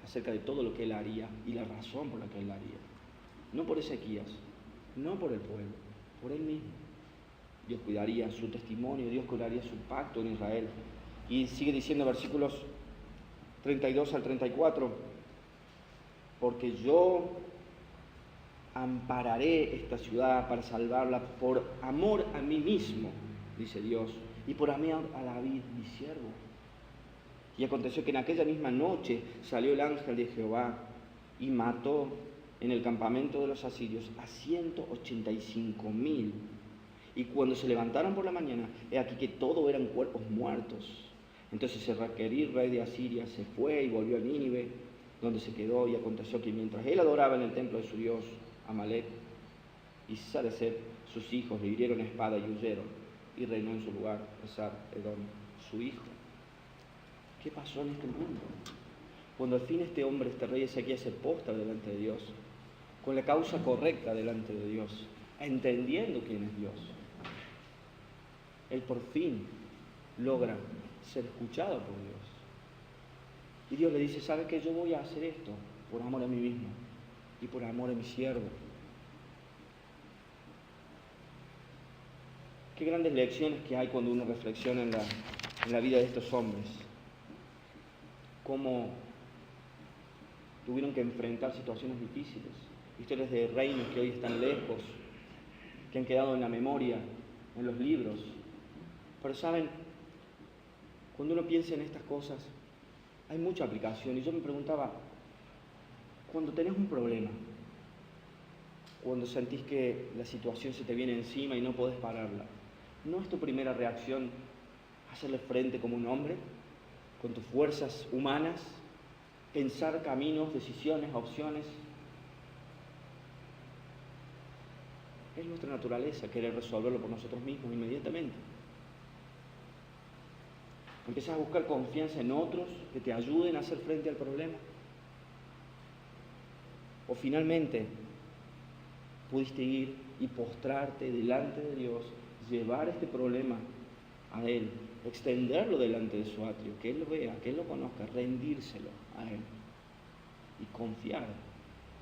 acerca de todo lo que él haría y la razón por la que él haría. No por Ezequías, no por el pueblo, por él mismo. Dios cuidaría su testimonio, Dios cuidaría su pacto en Israel. Y sigue diciendo versículos 32 al 34, porque yo ampararé esta ciudad para salvarla por amor a mí mismo, dice Dios, y por amor a David, mi siervo. Y aconteció que en aquella misma noche salió el ángel de Jehová y mató en el campamento de los asirios a 185,000. Y cuando se levantaron por la mañana, he aquí que todo eran cuerpos muertos. Entonces Sennacherib, rey de Asiria, se fue y volvió a Nínive, donde se quedó. Y aconteció que mientras él adoraba en el templo de su dios Amalek, y Sarecer, sus hijos, le hirieron a espada y huyeron, y reinó en su lugar Esar-Edom, su hijo. ¿Qué pasó en este mundo? Cuando al fin este hombre, este rey Ezequías, se postra delante de Dios, con la causa correcta delante de Dios, entendiendo quién es Dios, él por fin logra ser escuchado por Dios. Y Dios le dice, ¿sabes qué? Yo voy a hacer esto por amor a mí mismo y por amor a mi siervo. Qué grandes lecciones que hay cuando uno reflexiona en la vida de estos hombres. Cómo tuvieron que enfrentar situaciones difíciles. Historias de reinos que hoy están lejos, que han quedado en la memoria, en los libros. Pero saben, cuando uno piensa en estas cosas, hay mucha aplicación. Y yo me preguntaba, cuando tenés un problema, cuando sentís que la situación se te viene encima y no podés pararla, ¿no es tu primera reacción hacerle frente como un hombre, con tus fuerzas humanas, pensar caminos, decisiones, opciones? Es nuestra naturaleza querer resolverlo por nosotros mismos inmediatamente. Empezás a buscar confianza en otros que te ayuden a hacer frente al problema. O finalmente pudiste ir y postrarte delante de Dios, llevar este problema a Él, extenderlo delante de su atrio, que Él lo vea, que Él lo conozca, rendírselo a Él y confiar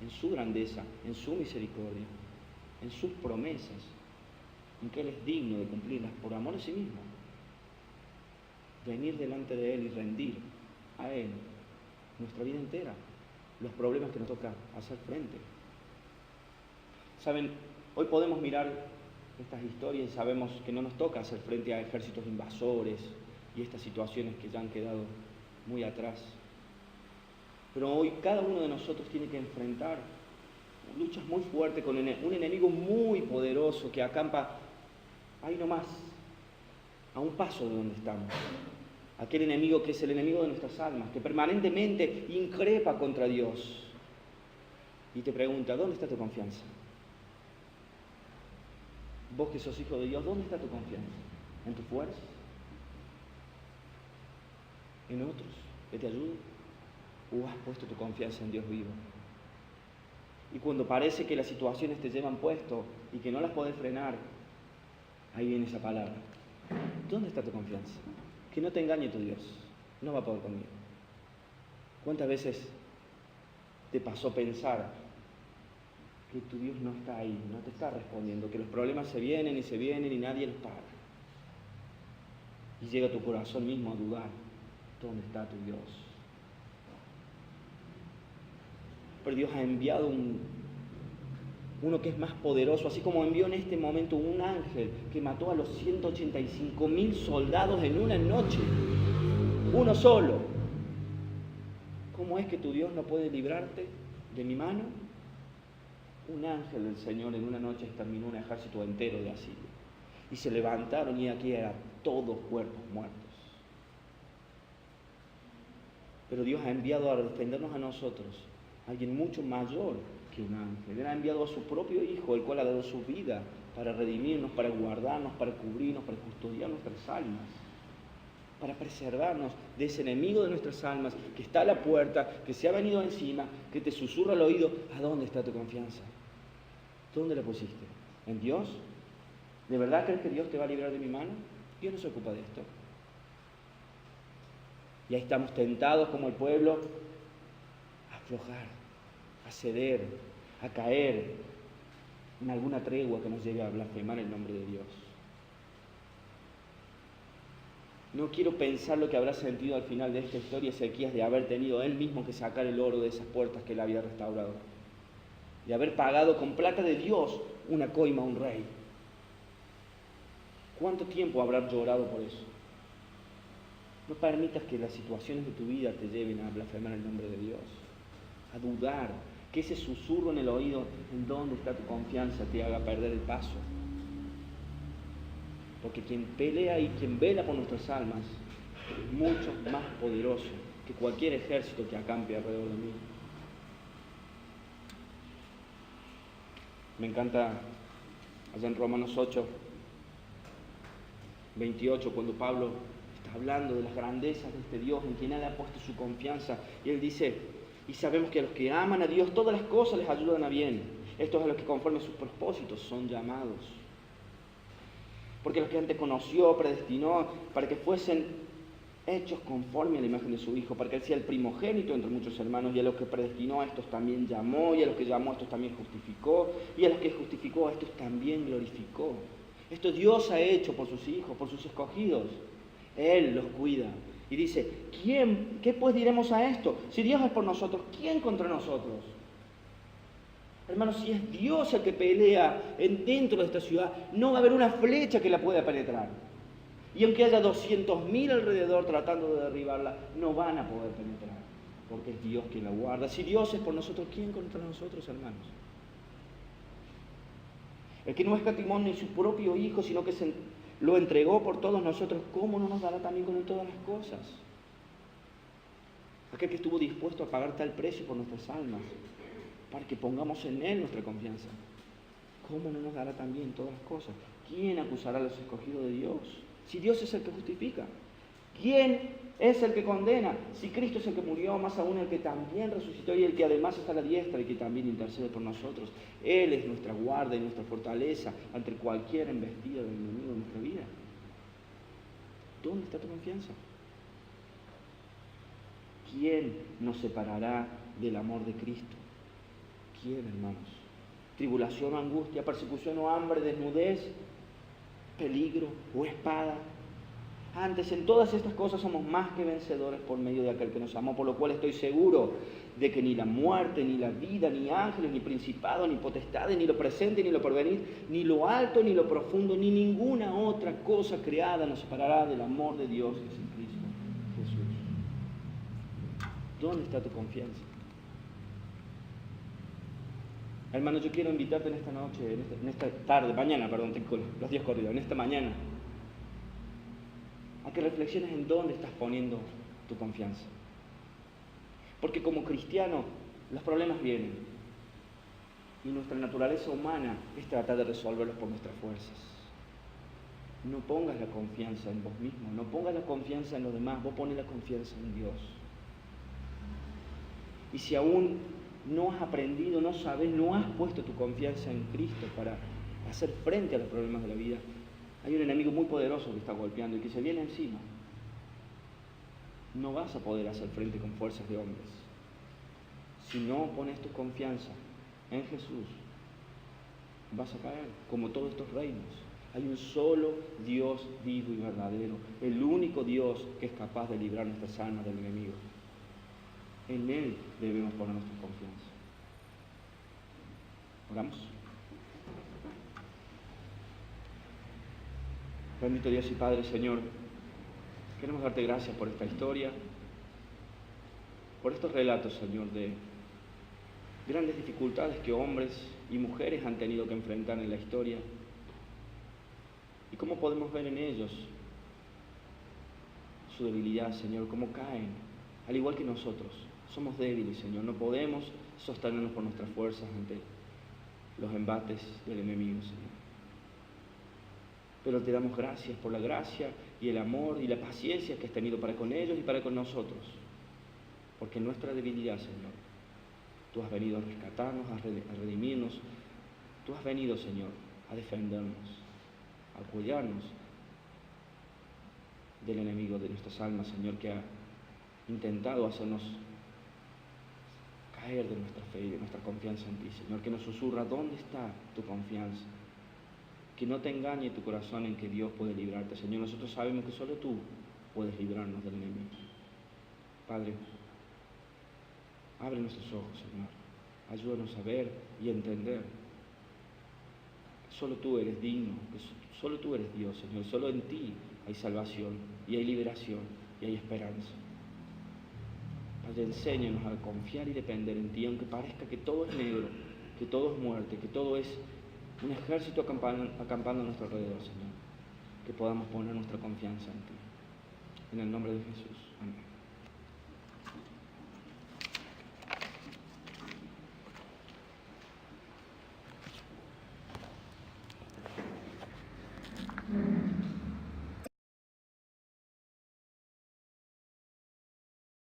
en su grandeza, en su misericordia, en sus promesas, en que Él es digno de cumplirlas por amor a sí mismo. Venir delante de Él y rendir a Él nuestra vida entera, los problemas que nos toca hacer frente. Saben, hoy podemos mirar estas historias y sabemos que no nos toca hacer frente a ejércitos invasores y estas situaciones que ya han quedado muy atrás. Pero hoy cada uno de nosotros tiene que enfrentar luchas muy fuertes con un enemigo muy poderoso que acampa ahí nomás, a un paso de donde estamos. Aquel enemigo que es el enemigo de nuestras almas, que permanentemente increpa contra Dios y te pregunta, ¿dónde está tu confianza? Vos que sos hijo de Dios, ¿dónde está tu confianza? ¿En tu fuerza? ¿En otros que te ayuden? ¿O has puesto tu confianza en Dios vivo? Y cuando parece que las situaciones te llevan puesto y que no las podés frenar, ahí viene esa palabra. ¿Dónde está tu confianza? Que no te engañe tu Dios, no va a poder conmigo. ¿Cuántas veces te pasó pensar que tu Dios no está ahí, no te está respondiendo, que los problemas se vienen y nadie los para? Y llega tu corazón mismo a dudar, ¿dónde está tu Dios? Pero Dios ha enviado uno que es más poderoso, así como envió en este momento un ángel que mató a los 185,000 soldados en una noche, uno solo. ¿Cómo es que tu Dios no puede librarte de mi mano? Un ángel del Señor en una noche exterminó un ejército entero de Asiria. Y se levantaron y aquí eran todos cuerpos muertos. Pero Dios ha enviado a defendernos a nosotros a alguien mucho mayor que un ángel. Él ha enviado a su propio Hijo, el cual ha dado su vida para redimirnos, para guardarnos, para cubrirnos, para custodiar nuestras almas, para preservarnos de ese enemigo de nuestras almas que está a la puerta, que se ha venido encima, que te susurra al oído. ¿A dónde está tu confianza? ¿Dónde la pusiste? ¿En Dios? ¿De verdad crees que Dios te va a librar de mi mano? Dios no se ocupa de esto. Y ahí estamos tentados como el pueblo a aflojar, a ceder, a caer en alguna tregua que nos lleve a blasfemar el nombre de Dios. No quiero pensar lo que habrá sentido al final de esta historia Ezequías de haber tenido él mismo que sacar el oro de esas puertas que él había restaurado, de haber pagado con plata de Dios una coima a un rey. ¿Cuánto tiempo habrá llorado por eso? No permitas que las situaciones de tu vida te lleven a blasfemar el nombre de Dios, a dudar, que ese susurro en el oído, en dónde está tu confianza, te haga perder el paso. Porque quien pelea y quien vela por nuestras almas es mucho más poderoso que cualquier ejército que acampe alrededor de mí. Me encanta allá en Romanos 8, 28, cuando Pablo está hablando de las grandezas de este Dios en quien él ha puesto su confianza, y él dice: y sabemos que a los que aman a Dios todas las cosas les ayudan a bien. Estos a los que conforme a sus propósitos son llamados. Porque los que antes conoció, predestinó para que fuesen hechos conforme a la imagen de su Hijo, para que él sea el primogénito entre muchos hermanos, y a los que predestinó a estos también llamó, y a los que llamó a estos también justificó, y a los que justificó a estos también glorificó. Esto Dios ha hecho por sus hijos, por sus escogidos. Él los cuida. Y dice: ¿qué pues diremos a esto? Si Dios es por nosotros, ¿quién contra nosotros? Hermanos, si es Dios el que pelea dentro de esta ciudad, no va a haber una flecha que la pueda penetrar. Y aunque haya 200.000 alrededor tratando de derribarla, no van a poder penetrar, porque es Dios quien la guarda. Si Dios es por nosotros, ¿quién contra nosotros, hermanos? El que no escatimó ni su propio Hijo, sino que lo entregó por todos nosotros, ¿cómo no nos dará también con él todas las cosas? Aquel que estuvo dispuesto a pagar tal precio por nuestras almas, para que pongamos en él nuestra confianza, ¿cómo no nos dará también todas las cosas? ¿Quién acusará a los escogidos de Dios? Si Dios es el que justifica. ¿Quién es el que condena? Si Cristo es el que murió, más aún el que también resucitó y el que además está a la diestra y que también intercede por nosotros. Él es nuestra guarda y nuestra fortaleza ante cualquier embestida del enemigo de nuestra vida. ¿Dónde está tu confianza? ¿Quién nos separará del amor de Cristo? ¿Quién, hermanos? ¿Tribulación o angustia, persecución o hambre, desnudez, peligro o espada? Antes, en todas estas cosas somos más que vencedores por medio de aquel que nos amó, por lo cual estoy seguro de que ni la muerte, ni la vida, ni ángeles, ni principados, ni potestades, ni lo presente, ni lo porvenir, ni lo alto, ni lo profundo, ni ninguna otra cosa creada nos separará del amor de Dios que es en Cristo Jesús. ¿Dónde está tu confianza? Hermano, yo quiero invitarte en esta noche, en esta tarde, mañana, perdón, tengo los días corridos, en esta mañana, a que reflexiones en dónde estás poniendo tu confianza. Porque como cristiano, los problemas vienen. Y nuestra naturaleza humana es tratar de resolverlos por nuestras fuerzas. No pongas la confianza en vos mismo, no pongas la confianza en los demás, vos pones la confianza en Dios. Y si aún no has aprendido, no sabes, no has puesto tu confianza en Cristo para hacer frente a los problemas de la vida, hay un enemigo muy poderoso que está golpeando y que se viene encima. No vas a poder hacer frente con fuerzas de hombres. Si no pones tu confianza en Jesús, vas a caer, como todos estos reinos. Hay un solo Dios vivo y verdadero, el único Dios que es capaz de librar nuestras almas del enemigo. En Él debemos poner nuestra confianza. Oramos. Bendito Dios y Padre, Señor, queremos darte gracias por esta historia, por estos relatos, Señor, de grandes dificultades que hombres y mujeres han tenido que enfrentar en la historia, y cómo podemos ver en ellos su debilidad, Señor, cómo caen al igual que nosotros. Somos débiles, Señor, no podemos sostenernos por nuestras fuerzas ante los embates del enemigo, Señor. Pero te damos gracias por la gracia y el amor y la paciencia que has tenido para con ellos y para con nosotros. Porque en nuestra debilidad, Señor, tú has venido a rescatarnos, a redimirnos. Tú has venido, Señor, a defendernos, a cuidarnos del enemigo de nuestras almas, Señor, que ha intentado hacernos caer de nuestra fe y de nuestra confianza en ti, Señor, que nos susurra, ¿dónde está tu confianza? Que no te engañe tu corazón en que Dios puede librarte, Señor. Nosotros sabemos que solo tú puedes librarnos del enemigo. Padre, abre nuestros ojos, Señor. Ayúdanos a ver y entender que solo tú eres digno, que solo tú eres Dios, Señor. Solo en ti hay salvación y hay liberación y hay esperanza. Padre, enséñanos a confiar y depender en ti, aunque parezca que todo es negro, que todo es muerte, que todo es un ejército acampando a nuestro alrededor, Señor. Que podamos poner nuestra confianza en ti. En el nombre de Jesús. Amén.